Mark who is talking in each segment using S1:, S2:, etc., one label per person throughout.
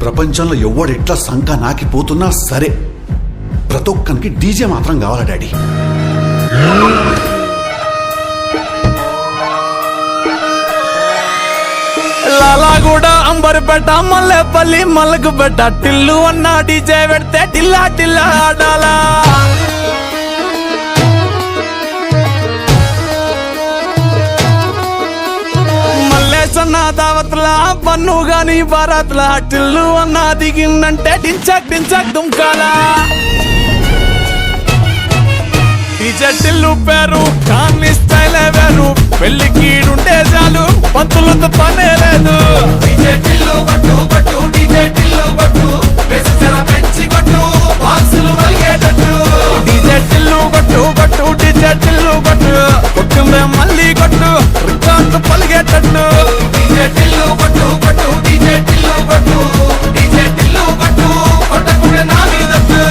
S1: ప్రపంచంలో ఎవడెట్లా సంక నాకిపోతున్నా సరే ప్రతి ఒక్కరికి డీజే మాత్రం కావాలా డాడీ.
S2: లాలాగూడ అంబర్పేట మల్లెపల్లి మల్లకుపేట టిల్లు అన్న డీజే పెడితే టిల్లా టిల్లా ఆడాలా. మల్లేసన్న దావత్ల పన్ను గాని భారత్ల టిల్లు అన్న దిగిందంటే డించక్ డించక్ దుంకాలా. డీజే టిల్లు పేరు కానీ స్టైల్ వేరు, పెళ్లికీడుంటే చాలు పంతులతో పనే లేదు. డీజే టిల్లు కొట్టు కొట్టు డీజే టిల్లు కొట్టు వెసర పెంచి కొట్టు బాక్సులు వలిగేటట్టు. డీజే టిల్లు కొట్టు కొట్టు డీజే టిల్లు కొట్టు కొట్టుందే మళ్ళీ కొట్టు రికార్డు పలిగేటట్టు. డీజే టిల్లు కొట్టు కొట్టు డీజే టిల్లు కొట్టు డీజే టిల్లు కొట్టు కొట్టకుండా నా మీదట్టు.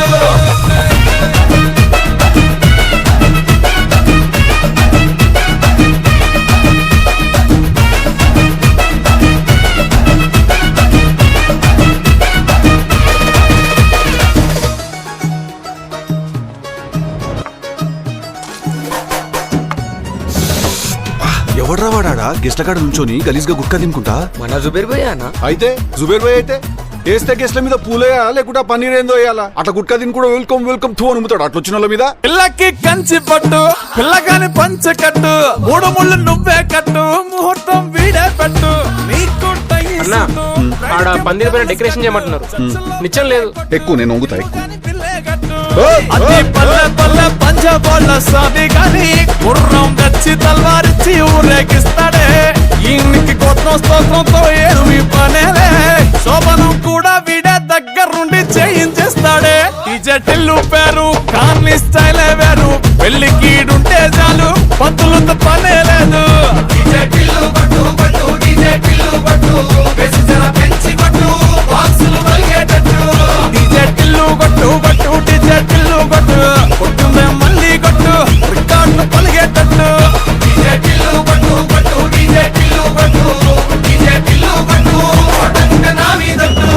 S1: ఎవడ్రా వాడా గెస్ట్ల కాడ నుంచొని గలీజ్గా గుట్కా తినుకుంటా?
S3: మన జుబేర్ భయ్య అన్న.
S1: అయితే జుబేర్ భాయ్ అయితే వేస్తే గెస్ట్ల మీద పూలేయా లేకుంటే పన్నీర్ ఏందో వేయాలా? అట్లా గుట్కా తిని కూడా వెల్కమ్ వెల్కమ్ థూ అనుముతాడు అట్లా వచ్చిన వాళ్ళ మీద.
S2: పిల్లకి కంచి పట్టు పిల్లగాని పంచ కట్టు మూడు ముళ్ళు నువ్వే కట్టు ముహూర్తం వీడే పెట్టు. నీకు
S3: అన్న ఆడ పందిరి పైన డెకరేషన్ చేయమంటున్నారు, నిచ్చం లేదు.
S1: ఎక్కువ నేను వంగుతా ఎక్కువ.
S2: అది పల్లె పల్లె పంచబోళ్ళ సాది గాని గుర్రం తెచ్చి తల్వారిచ్చి ఊరేగిస్తాడే. ఈయనకి గోత్రం స్తోత్రంతో ఏమి పనేలే, శోభనం కూడా వీడే దగ్గరుండి చేయించేస్తాడే. డీజే టిల్లు పేరు కానీ స్టైల్ వేరు, పెళ్లికీడుంటే చాలు పంతులతో పనే లేదు. డీజే టిల్లు కొట్టు కొట్టు డీజే టిల్లు కొట్టు వెసర పెంచి కొట్టు బాక్సులు వలిగేటట్టు. డీజే టిల్లు కొట్టు కొట్టు డీజే టిల్లు కొట్టు కొట్టుందే మళ్ళీ కొట్టు రికార్డు పలిగేటట్టు. డీజే టిల్లు కొట్టు కొట్టు డీజే టిల్లు కొట్టు డీజే టిల్లు కొట్టు కొట్టకుండా నా మీదట్టు.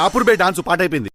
S1: ఆపుడు బే డాన్స్ పాట అయిపోయింది.